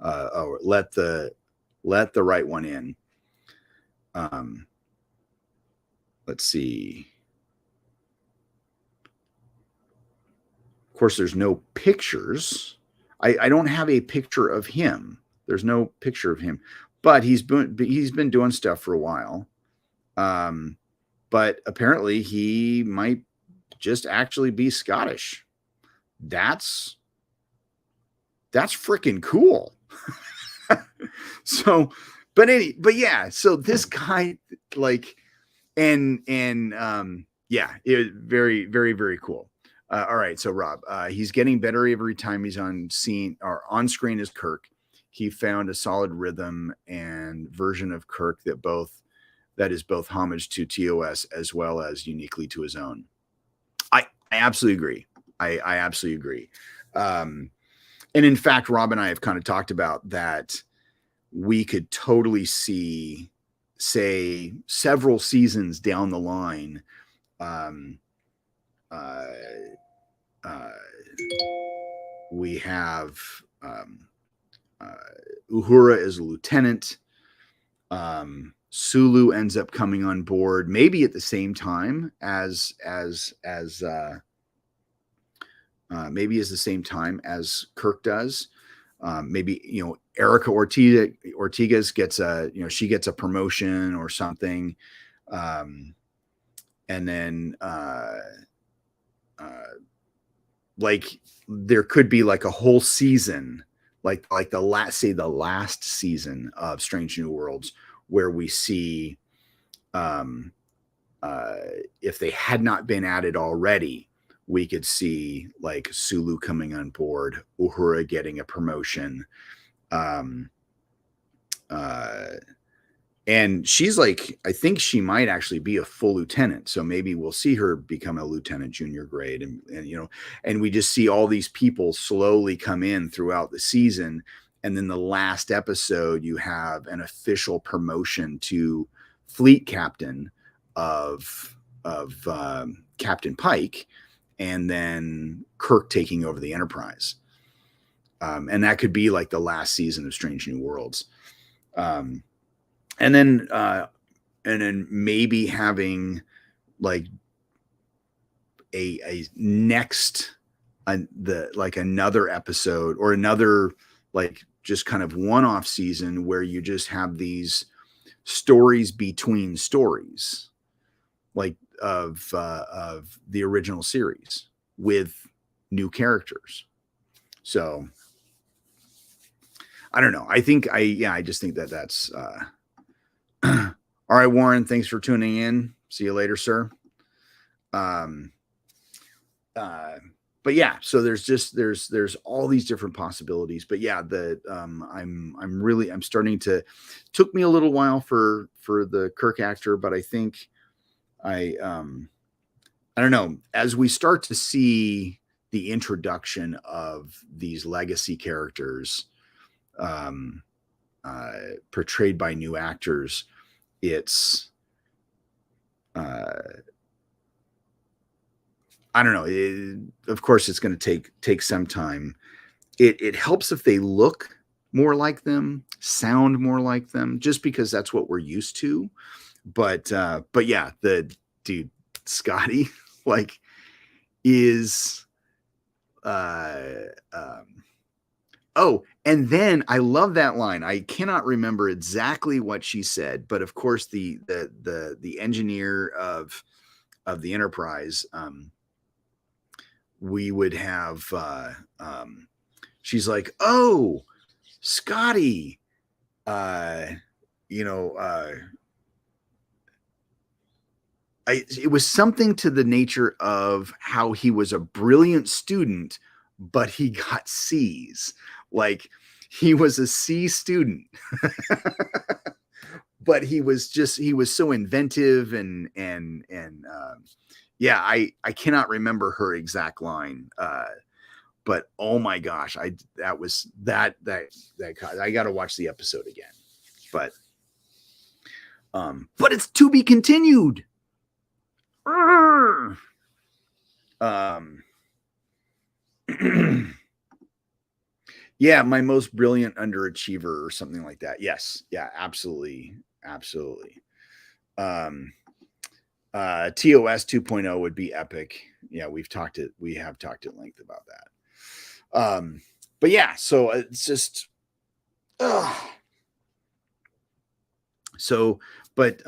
Let the Right One In. Let's see. Of course, there's no pictures. I don't have a picture of him. There's no picture of him, but he's been doing stuff for a while. But apparently he might just actually be Scottish. That's freaking cool. So, but yeah, so this guy, like, and yeah, it very, very, very cool. All right, so Rob, he's getting better every time he's on scene or on screen as Kirk. He found a solid rhythm and version of Kirk that is both homage to TOS as well as uniquely to his own. I absolutely agree. I absolutely agree. And in fact, Rob and I have kind of talked about that. We could totally see, say, several seasons down the line, uh, we have Uhura as a lieutenant. Sulu ends up coming on board, maybe at the same time as maybe as the same time as Kirk does. Maybe Erica Ortigas gets she gets a promotion or something, and then like there could be like a whole season, like the last season of Strange New Worlds, where we see, if they had not been added already, we could see like Sulu coming on board, Uhura getting a promotion, and she's like, I think she might actually be a full lieutenant. So maybe we'll see her become a lieutenant junior grade. And we just see all these people slowly come in throughout the season. And then the last episode, you have an official promotion to fleet captain of Captain Pike, and then Kirk taking over the Enterprise. And that could be like the last season of Strange New Worlds. And then maybe having like a next another episode, or another like just kind of one-off season where you just have these stories between stories, like of the original series with new characters. So I don't know. I just think that's all right, Warren, thanks for tuning in. See you later, sir. But yeah, so there's all these different possibilities. But yeah, I'm starting to, took me a little while for the Kirk actor, but I think I don't know, as we start to see the introduction of these legacy characters portrayed by new actors, it's I don't know. Of course, it's going to take some time. It helps if they look more like them, sound more like them, just because that's what we're used to. But yeah, the dude Scotty like is oh, and then I love that line. I cannot remember exactly what she said, but of course the engineer of the Enterprise, we would have she's like, "Oh, Scotty, it was something to the nature of how he was a brilliant student, but he got C's. Like he was a C student, but he was so inventive and yeah, I cannot remember her exact line. But oh my gosh, I got to watch the episode again. But it's to be continued. Yeah, my most brilliant underachiever or something like that. Yes. Yeah, absolutely. Absolutely. TOS 2.0 would be epic. Yeah, we have talked at length about that. But yeah, so it's just so, but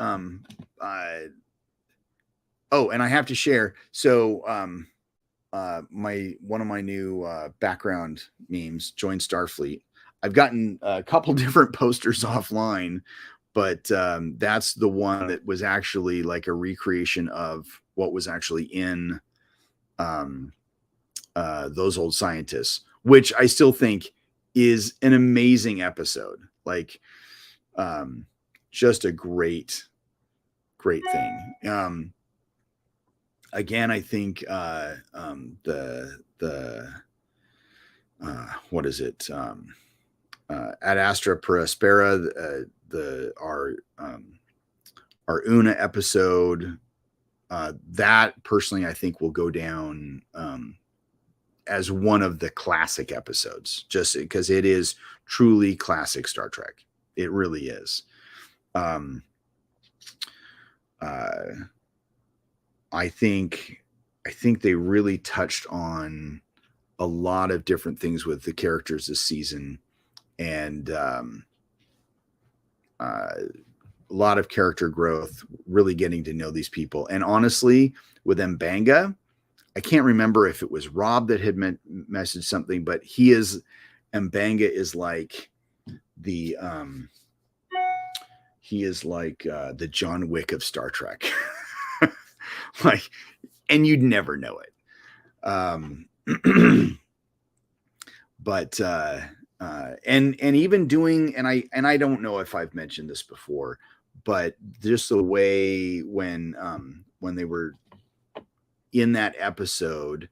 oh, and I have to share. So one of my new background memes, join Starfleet. I've gotten a couple different posters offline, but that's the one that was actually like a recreation of what was actually in Those Old Scientists, which I still think is an amazing episode. Like just a great thing. Again, I think what is it? Ad Astra per Aspera, our Una episode, that personally I think will go down as one of the classic episodes, just because it is truly classic Star Trek. It really is. I think they really touched on a lot of different things with the characters this season, and a lot of character growth, really getting to know these people. And honestly, with M'Benga, I can't remember if it was Rob that had messaged something, but M'Benga is like the the John Wick of Star Trek. Like, and you'd never know it. But and even doing, and I don't know if I've mentioned this before, but just the way when they were in that episode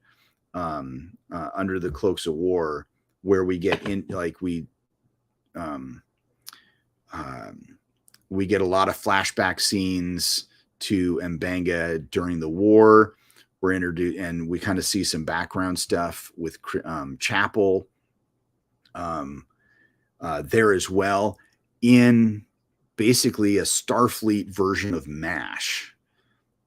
Under the Cloaks of War, where we get in, like we get a lot of flashback scenes to M'Benga during the war. We're introduced, and we kind of see some background stuff with Chapel there as well, in basically a Starfleet version of MASH.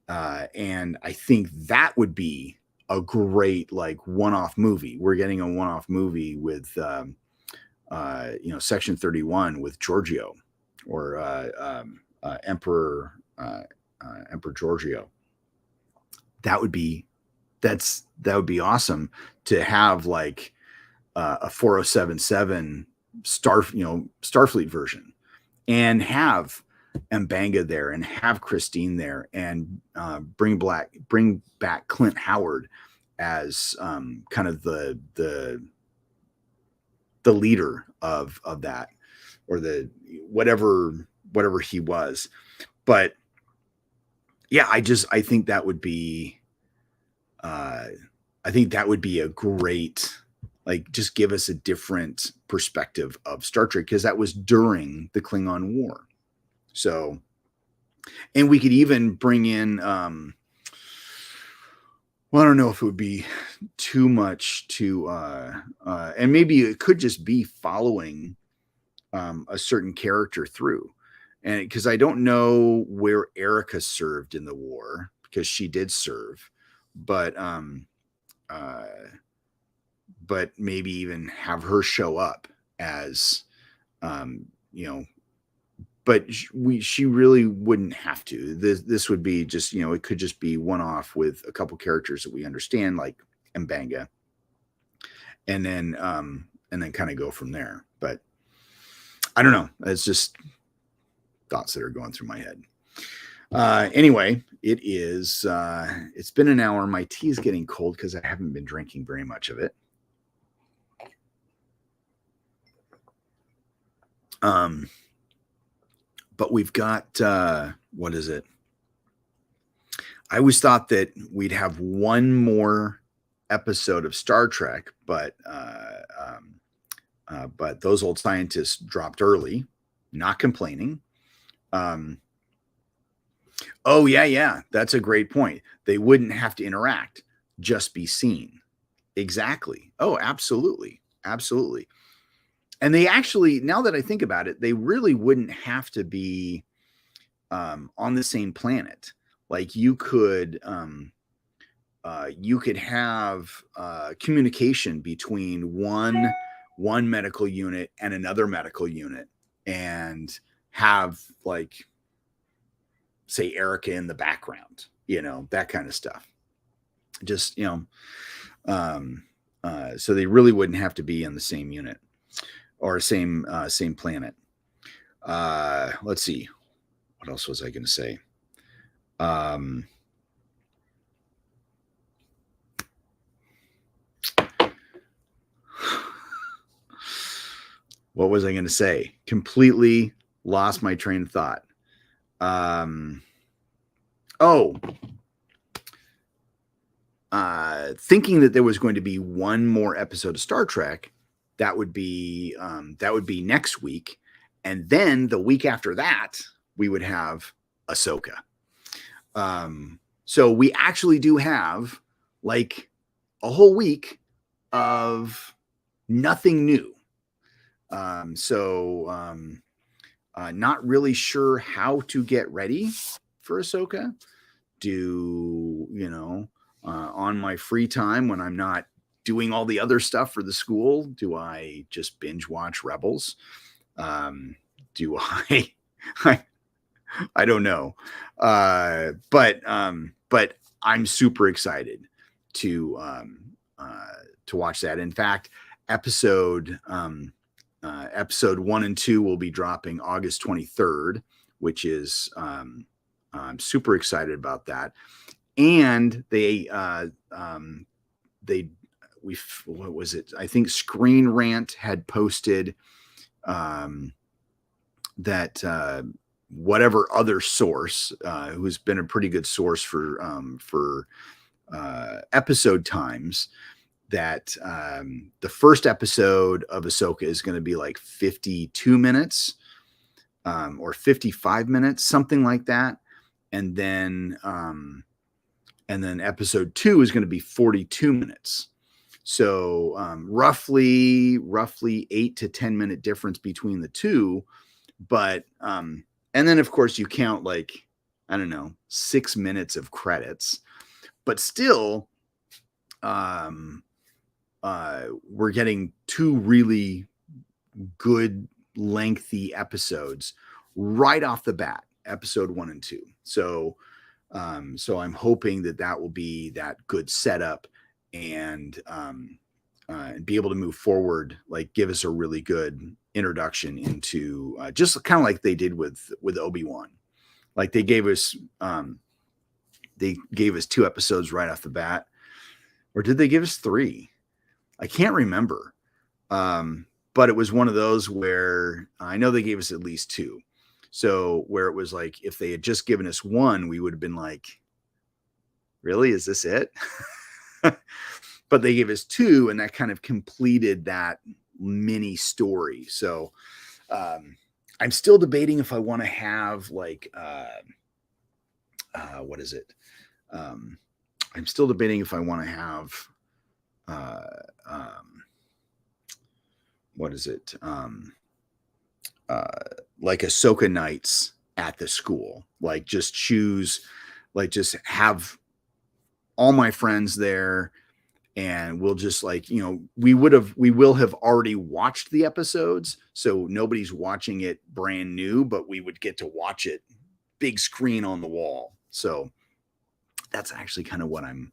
And I think that would be a great, like, one-off movie. We're getting a one-off movie with, Section 31 with Giorgio, or Emperor Giorgio. That would be awesome to have, like, a 4077 Starfleet version, and have M'Benga there, and have Christine there, and bring back Clint Howard as kind of the leader of that, or the whatever he was. But yeah, I think that would be a great, like, just give us a different perspective of Star Trek, because that was during the Klingon War. So, and we could even bring in, well, I don't know if it would be too much to, and maybe it could just be following a certain character through. And because I don't know where Erica served in the war, because she did serve, but maybe even have her show up as, but she really wouldn't have to. This would be just, it could just be one off with a couple characters that we understand, like M'Benga, and then kind of go from there. But I don't know. It's just thoughts that are going through my head. Anyway, it's been an hour. My tea is getting cold because I haven't been drinking very much of it. But we've got, what is it? I always thought that we'd have one more episode of Star Trek, but those old scientists dropped early, not complaining. Oh yeah. That's a great point. They wouldn't have to interact, just be seen. Exactly. Oh, absolutely. And they actually, now that I think about it, they really wouldn't have to be on the same planet. Like, you could have communication between one medical unit and another medical unit, and have, like, say, Erica in the background, that kind of stuff. Just, so they really wouldn't have to be in the same unit or same planet. Let's see. What else was I going to say? What was I going to say? Completely lost my train of thought. Thinking that there was going to be one more episode of Star Trek, that would be next week, and then the week after that we would have Ahsoka. So we actually do have, like, a whole week of nothing new. Not really sure how to get ready for Ahsoka. On my free time when I'm not doing all the other stuff for the school, do I just binge watch Rebels? Do I, I don't know. But I'm super excited to watch that. In fact, episode 1 and 2 will be dropping August 23rd, which is I'm super excited about that. And what was it? I think Screen Rant had posted that whatever other source, who's been a pretty good source for episode times, that the first episode of Ahsoka is going to be like 52 minutes or 55 minutes, something like that. And then episode 2 is going to be 42 minutes. So roughly 8 to 10 minute difference between the two. But and then of course you count like, I don't know, 6 minutes of credits, but still we're getting 2 really good lengthy episodes right off the bat, episode 1 and 2. So I'm hoping that will be that good setup and be able to move forward, like give us a really good introduction into just kind of like they did with Obi-Wan. Like they gave us 2 episodes right off the bat, or did they give us 3? I can't remember. But it was one of those where I know they gave us at least 2. So where it was like, if they had just given us 1, we would have been like, really, is this it? But they gave us 2, and that kind of completed that mini story. So I'm still debating if I want to have like, what is it? I'm still debating if I want to have, what is it? Like Ahsoka nights at the school, like just have all my friends there, and we'll just like, we will have already watched the episodes, so nobody's watching it brand new, but we would get to watch it big screen on the wall. So that's actually kind of what I'm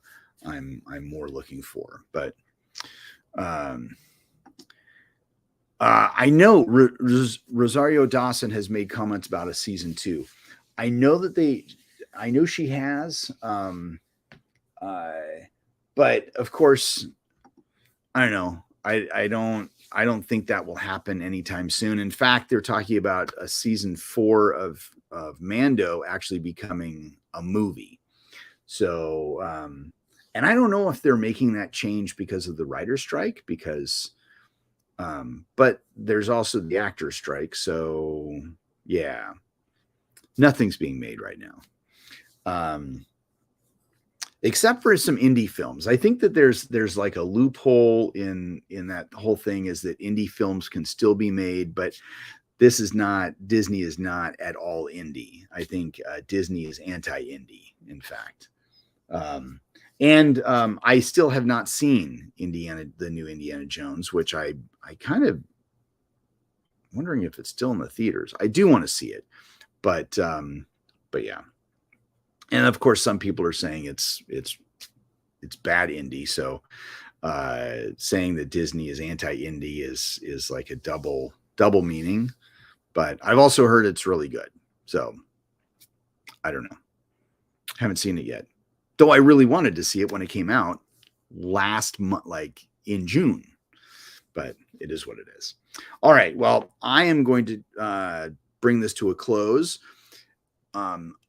more looking for. But I know Rosario Dawson has made comments about a season 2. I know she has, but of course, I don't know. I don't think that will happen anytime soon. In fact, they're talking about a season 4 of Mando actually becoming a movie. So, and I don't know if they're making that change because of the writer's strike, but there's also the actor strike. So yeah, nothing's being made right now. Except for some indie films. I think that there's like a loophole in that whole thing, is that indie films can still be made, but Disney is not at all indie. I think Disney is anti-indie, in fact. And I still have not seen the new Indiana Jones, which I kind of wondering if it's still in the theaters. I do want to see it, but yeah. And of course, some people are saying it's bad indie. So saying that Disney is anti-indie is like a double meaning. But I've also heard it's really good. So I don't know. Haven't seen it yet. Though I really wanted to see it when it came out last month, like in June. But it is what it is. All right. Well, I am going to bring this to a close.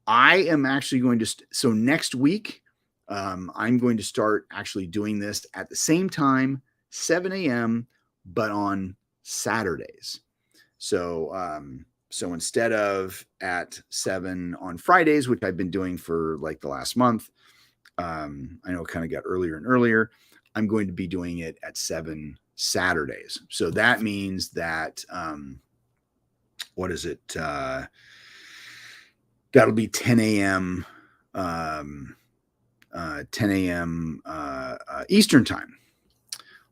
I am actually going to, so next week, I'm going to start actually doing this at the same time, 7 a.m., but on Saturdays. So instead of at 7 on Fridays, which I've been doing for like the last month, I know it kind of got earlier and earlier. I'm going to be doing it at 7 Saturdays. So that means that, what is it? That'll be 10 a.m. 10 a.m. Eastern time.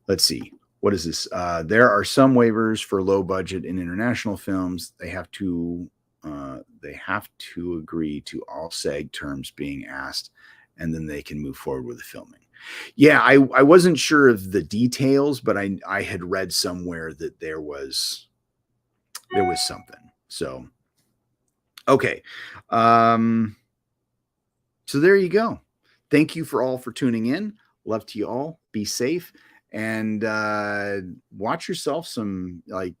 Let's see. What is this? There are some waivers for low budget and international films. They have to agree to all SAG terms being asked, and then they can move forward with the filming. Yeah, I wasn't sure of the details, but I had read somewhere that there was something. So okay. So there you go. Thank you for tuning in. Love to you all. Be safe and watch yourself some, like,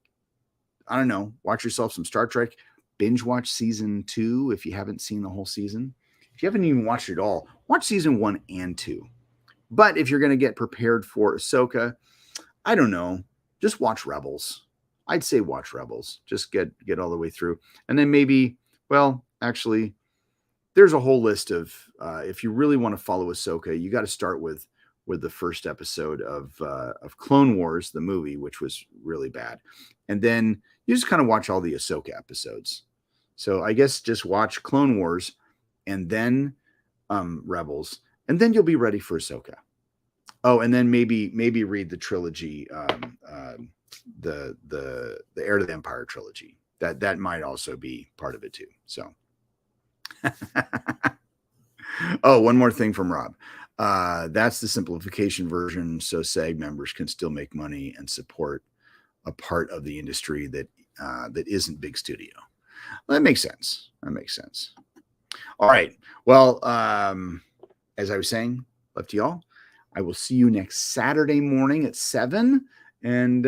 I don't know, watch yourself some Star Trek. Binge watch season 2 if you haven't seen the whole season. If you haven't even watched it all, watch season 1 and 2. But if you're going to get prepared for Ahsoka, I don't know, just watch Rebels. I'd say watch Rebels. Just get all the way through. And then maybe, well, actually, there's a whole list of, if you really want to follow Ahsoka, you got to start with the first episode of Clone Wars, the movie, which was really bad. And then you just kind of watch all the Ahsoka episodes. So I guess just watch Clone Wars and then Rebels, and then you'll be ready for Ahsoka. Oh, and then maybe read the trilogy, the Heir to the Empire trilogy. That might also be part of it too. So, oh, one more thing from Rob. That's the simplification version, so SAG members can still make money and support a part of the industry that isn't big studio. Well, that makes sense. All right. Well, as I was saying, love to y'all. I will see you next Saturday morning at 7. And